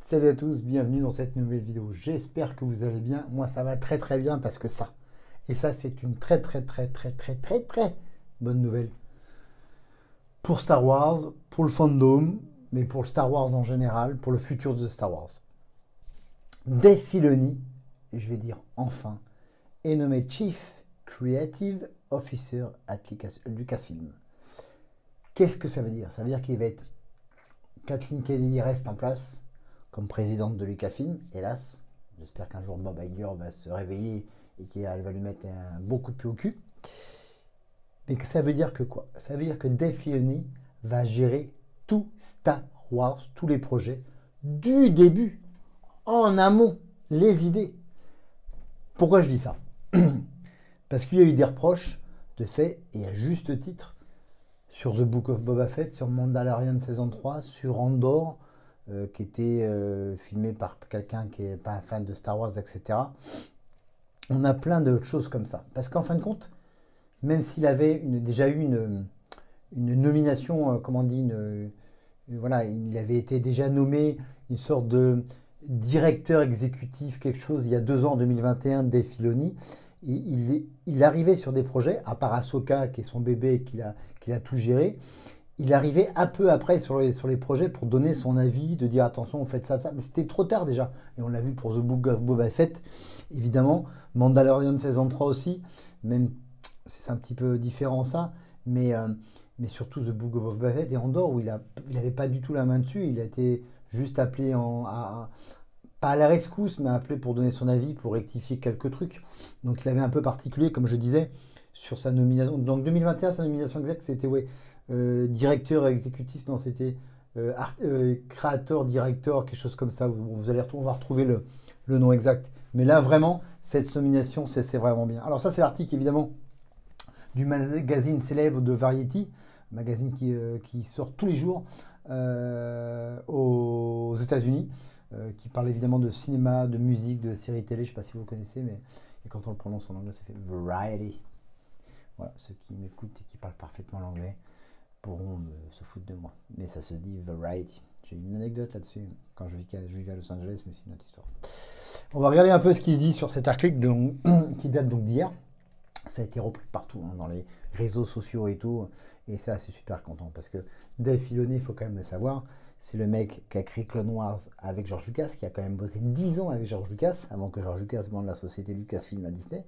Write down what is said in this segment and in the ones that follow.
Salut à tous, bienvenue dans cette nouvelle vidéo. J'espère que vous allez bien. Moi, ça va très très bien parce que ça. Et ça, c'est une très bonne nouvelle. Pour Star Wars, pour le fandom, mais pour le Star Wars en général, pour le futur de Star Wars. Dave Filoni, et je vais dire enfin, est nommé Chief Creative Officer à Lucasfilm. Qu'est-ce que ça veut dire? Ça veut dire qu'il va être... Kathleen Kennedy reste en place comme présidente de Lucasfilm, hélas. J'espère qu'un jour Bob Iger va se réveiller et qu'elle va lui mettre un beau coup de pied au cul. Mais que ça veut dire que quoi? Ça veut dire que Dave Filoni va gérer tout Star Wars, tous les projets, du début, en amont, les idées. Pourquoi je dis ça? Parce qu'il y a eu des reproches de fait, et à juste titre, sur The Book of Boba Fett, sur Mandalorian saison 3, sur Andor, qui était filmé par quelqu'un qui n'est pas un fan de Star Wars, etc. On a plein de choses comme ça. Parce qu'en fin de compte, même s'il avait déjà eu une nomination, comment on dit, voilà, il avait été déjà nommé une sorte de directeur exécutif, quelque chose, il y a 2 ans, en 2021, Dave Filoni. Il arrivait sur des projets, à part Ahsoka, qui est son bébé et qu'il a tout géré. Il arrivait un peu après sur les projets pour donner son avis, de dire attention, on fait ça, ça. Mais c'était trop tard déjà. Et on l'a vu pour The Book of Boba Fett, évidemment. Mandalorian saison 3 aussi, même si c'est un petit peu différent ça. Mais surtout The Book of Boba Fett et Andor, où il n'avait pas du tout la main dessus. Il a été juste appelé pas à la rescousse, mais appelé pour donner son avis, pour rectifier quelques trucs. Donc il avait un peu particulier, comme je disais, sur sa nomination. Donc 2021, sa nomination exacte, c'était directeur exécutif, non, c'était créateur, directeur, quelque chose comme ça. On va retrouver le nom exact. Mais là, vraiment, cette nomination, c'est vraiment bien. Alors ça, c'est l'article, évidemment, du magazine célèbre de Variety, magazine qui sort tous les jours aux États-Unis, qui parle évidemment de cinéma, de musique, de séries télé. Je ne sais pas si vous connaissez, mais et quand on le prononce en anglais, ça fait Variety. Voilà, ceux qui m'écoutent et qui parlent parfaitement l'anglais pourront se foutre de moi. Mais ça se dit Variety. J'ai une anecdote là-dessus. Quand je vivais à Los Angeles, mais c'est une autre histoire. On va regarder un peu ce qui se dit sur cet article qui date donc d'hier. Ça a été repris partout, hein, dans les réseaux sociaux et tout. Et ça, c'est super content. Parce que Dave Filoni, il faut quand même le savoir, c'est le mec qui a créé Clone Wars avec George Lucas, qui a quand même bossé 10 ans avec George Lucas, avant que George Lucas vende la société Lucasfilm à Disney.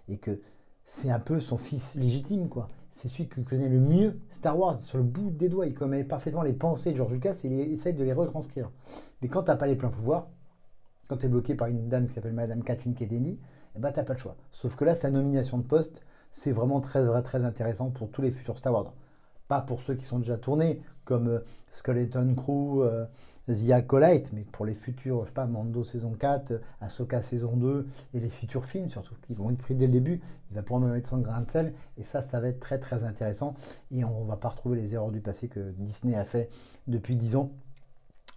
Et que c'est un peu son fils légitime, quoi. C'est celui qui connaît le mieux Star Wars sur le bout des doigts. Il connaît parfaitement les pensées de George Lucas et il essaye de les retranscrire. Mais quand tu n'as pas les pleins pouvoirs, quand tu es bloqué par une dame qui s'appelle Madame Kathleen Kennedy, eh ben, tu n'as pas le choix. Sauf que là, sa nomination de poste, c'est vraiment très intéressant pour tous les futurs Star Wars. Pas pour ceux qui sont déjà tournés, comme Skeleton Crew, The Acolyte, mais pour les futurs, je sais pas, Mando saison 4, Ahsoka saison 2, et les futurs films surtout, qui vont être pris dès le début. Il va pouvoir me mettre son grain de sel, et ça va être très intéressant. Et on ne va pas retrouver les erreurs du passé que Disney a fait depuis 10 ans,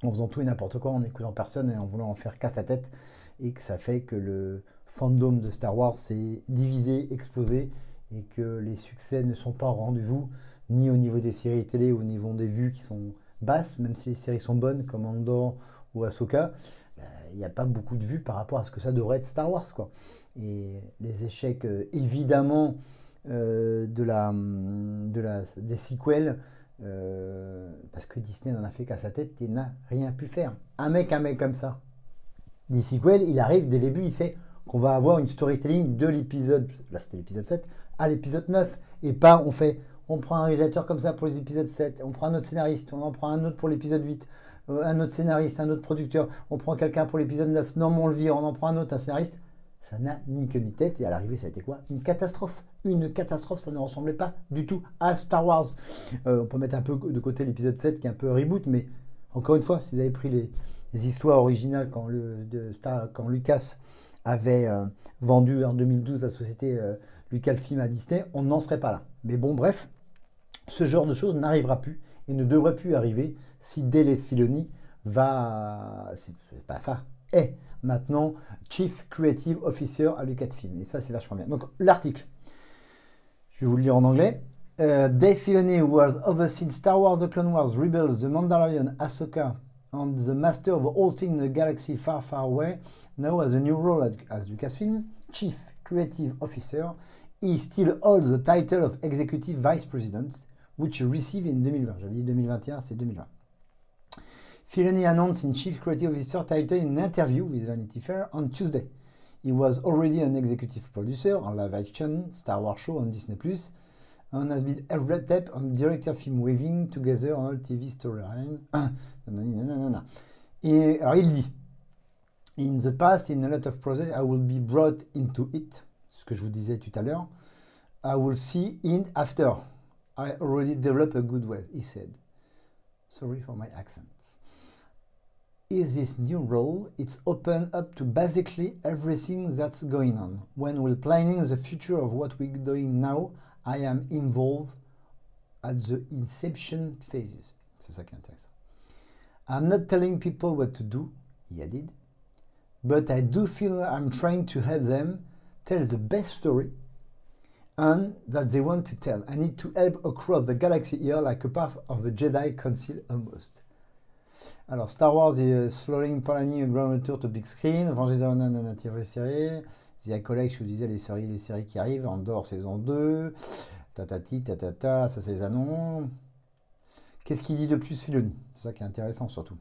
en faisant tout et n'importe quoi, en n'écoutant personne et en voulant en faire qu'à sa tête. Et que ça fait que le fandom de Star Wars s'est divisé, explosé, et que les succès ne sont pas au rendez-vous, ni au niveau des séries télé, au niveau des vues qui sont basses, même si les séries sont bonnes, comme Andor ou Ahsoka, il n'y a pas beaucoup de vues par rapport à ce que ça devrait être Star Wars, quoi. Et les échecs, évidemment, des sequels, parce que Disney n'en a fait qu'à sa tête et n'a rien pu faire. Un mec comme ça, des sequels, il arrive dès le début, il sait qu'on va avoir une storytelling de l'épisode, là c'était l'épisode 7, à l'épisode 9, et pas on prend un réalisateur comme ça pour les épisodes 7, on prend un autre scénariste, on en prend un autre pour l'épisode 8, un autre scénariste, un autre producteur, on prend quelqu'un pour l'épisode 9, non mais on le vire, on en prend un autre, un scénariste. Ça n'a ni queue ni tête, et à l'arrivée ça a été quoi? Une catastrophe. Une catastrophe, ça ne ressemblait pas du tout à Star Wars. On peut mettre un peu de côté l'épisode 7 qui est un peu reboot, mais encore une fois, si vous avez pris les histoires originales quand Lucas avait vendu en 2012 la société Lucasfilm à Disney, on n'en serait pas là. Mais bon, bref, ce genre de choses n'arrivera plus et ne devrait plus arriver si Dave Filoni est maintenant Chief Creative Officer à Lucasfilm. Et ça, c'est vachement bien. Donc, l'article, je vais vous le lire en anglais. Dave Filoni, who has overseen Star Wars, The Clone Wars, Rebels, The Mandalorian, Ahsoka, and the master of all things in the galaxy far, far away, now has a new role as Lucasfilm, Chief Creative Officer. He still holds the title of Executive Vice President, which he received in 2020. J'avais dit 2021, c'est 2020. Filoni announced in Chief Creative Officer title in an interview with Vanity Fair on Tuesday. He was already an executive producer on live action Star Wars show on Disney+, and has been a red tape on director film weaving together on all TV storylines. Alors il dit, in the past, in a lot of projects, I will be brought into it, ce que je vous disais tout à l'heure. I will see in after. I already developed a good way, he said. Sorry for my accent. Is this new role, it's open up to basically everything that's going on. When we're planning the future of what we're doing now, I am involved at the inception phases. C'est ça qui est intéressant. I'm not telling people what to do, he added, but I do feel I'm trying to help them tell the best story and that they want to tell. I need to help across the galaxy here like a part of the Jedi Council almost. Alors, Star Wars is slowly planning a grand retour to big screen. Evangelion TV série. The Acolyte, je vous disais, les séries qui arrivent. Andor saison 2. Tatati, tatata. Ça, c'est les annonces. Qu'est-ce qu'il dit de plus, Filoni? C'est ça qui est intéressant, surtout.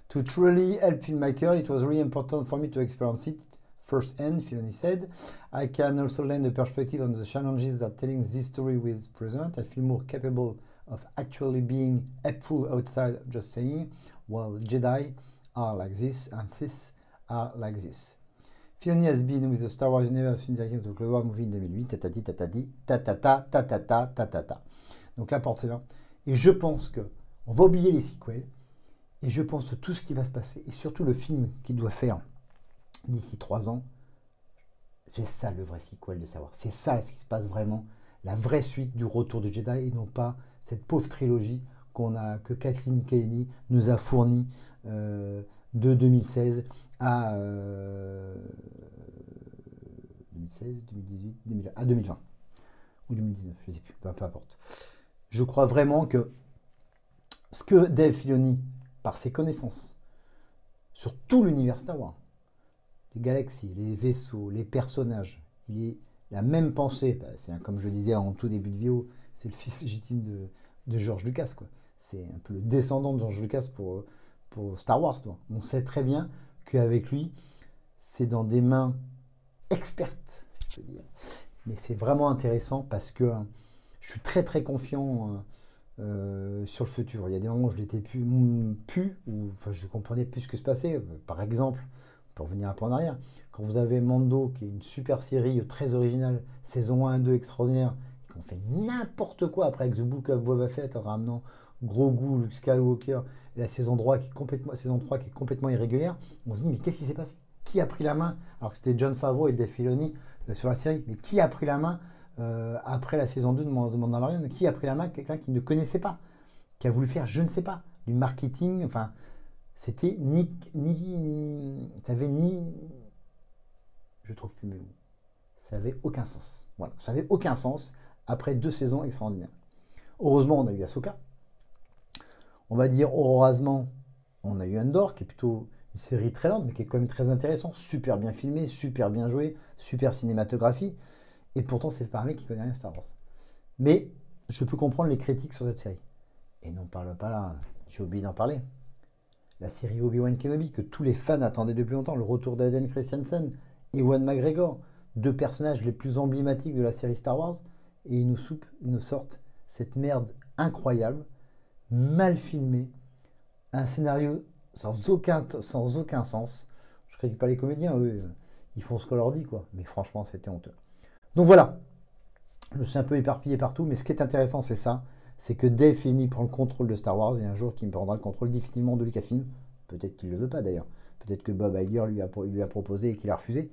To truly help filmmaker, it was really important for me to experience it firsthand, Filoni said. I can also lend a perspective on the challenges that telling this story will present. I feel more capable of actually being helpful outside just saying, well, Jedi are like this and this are like this. Filoni has been with the Star Wars Universe in the Clone Wars movie in 2008, tatati, tatati, tatata, tatata, tatata. Donc la porte est là. Et je pense que on va oublier les sequels, et je pense que tout ce qui va se passer, et surtout le film qu'il doit faire d'ici 3 ans, c'est ça le vrai sequel de savoir. C'est ça ce qui se passe vraiment, la vraie suite du Retour du Jedi, et non pas cette pauvre trilogie que Kathleen Kennedy nous a fournie de 2016 à 2016, 2018, 2020 ou 2019, je ne sais plus, peu importe. Je crois vraiment que ce que Dave Filoni, par ses connaissances sur tout l'univers Star Wars, les galaxies, les vaisseaux, les personnages, il est la même pensée. C'est comme je le disais en tout début de vidéo, c'est le fils légitime de George Lucas, quoi. C'est un peu le descendant de George Lucas pour Star Wars, toi. On sait très bien qu'avec lui, c'est dans des mains expertes, si je peux dire. Mais c'est vraiment intéressant parce que je suis très très confiant sur le futur. Il y a des moments où je l'étais plus, ou enfin, je comprenais plus ce que se passait. Par exemple, pour revenir un peu en arrière, quand vous avez Mando, qui est une super série très originale, saison 1 et 2 extraordinaire, et qu'on fait n'importe quoi après avec The Book of Boba Fett en ramenant Grogu, Luke Skywalker, et la saison 3 qui est complètement irrégulière, on se dit mais qu'est-ce qui s'est passé? Qui a pris la main? Alors que c'était Jon Favreau et Dave Filoni sur la série, mais qui a pris la main après la saison 2 de Mandalorian? Qui a pris la main? Quelqu'un qui ne connaissait pas, qui a voulu faire, je ne sais pas, du marketing, enfin, c'était je trouve plus mes mots. Ça n'avait aucun sens. Voilà, ça n'avait aucun sens après 2 saisons extraordinaires. Heureusement, on a eu Ahsoka. On va dire, heureusement, on a eu Andor, qui est plutôt une série très lente, mais qui est quand même très intéressante, super bien filmé, super bien joué, super cinématographie. Et pourtant, c'est pas un mec qui connaît rien Star Wars. Mais je peux comprendre les critiques sur cette série. Et n'en parle pas là, j'ai oublié d'en parler. La série Obi-Wan Kenobi, que tous les fans attendaient depuis longtemps, le retour d'Aiden Christensen et Ewan McGregor, 2 personnages les plus emblématiques de la série Star Wars, et ils nous sortent cette merde incroyable, mal filmée, un scénario sans aucun sens. Je critique pas les comédiens, eux, ils font ce qu'on leur dit, quoi. Mais franchement, c'était honteux. Donc voilà, je me suis un peu éparpillé partout, mais ce qui est intéressant, c'est ça, c'est que Dave Filoni prend le contrôle de Star Wars, et un jour qu'il prendra le contrôle définitivement de Lucasfilm. Peut-être qu'il ne le veut pas d'ailleurs. Peut-être que Bob Iger lui a proposé et qu'il a refusé.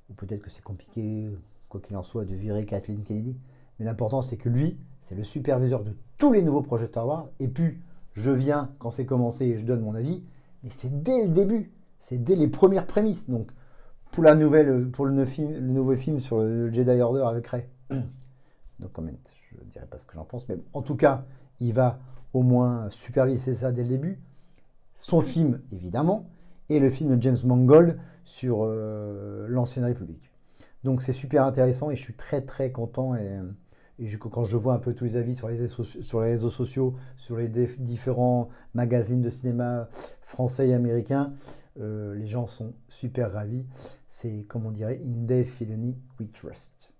Ou peut-être que c'est compliqué, quoi qu'il en soit, de virer Kathleen Kennedy. Mais l'important, c'est que lui, c'est le superviseur de tous les nouveaux projets Star Wars. Et puis, je viens quand c'est commencé et je donne mon avis. Mais c'est dès le début. C'est dès les premières prémices. Donc, pour le nouveau film sur le Jedi Order avec Rey. Donc, comment, je ne dirai pas ce que j'en pense. Mais en tout cas, il va au moins superviser ça dès le début. son film, évidemment, et le film de James Mangold sur l'ancienne République. Donc c'est super intéressant et je suis très très content quand je vois un peu tous les avis sur les réseaux sociaux, sur les différents magazines de cinéma français et américains, les gens sont super ravis. C'est, comme on dirait, in Dave Filoni we trust.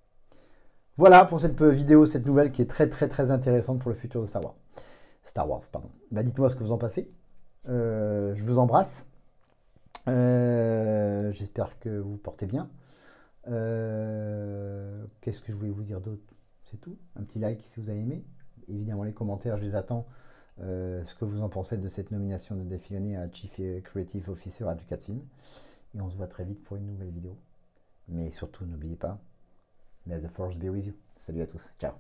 Voilà pour cette vidéo, cette nouvelle qui est très très très intéressante pour le futur de Star Wars. Bah, dites-moi ce que vous en pensez. Je vous embrasse. J'espère que vous vous portez bien. Qu'est-ce que je voulais vous dire d'autre? C'est tout. Un petit like si vous avez aimé. Évidemment, les commentaires, je les attends. Ce que vous en pensez de cette nomination de Dave Filoni à Chief Creative Officer à Lucasfilm. Et on se voit très vite pour une nouvelle vidéo. Mais surtout, n'oubliez pas, may the force be with you. Salut à tous. Ciao.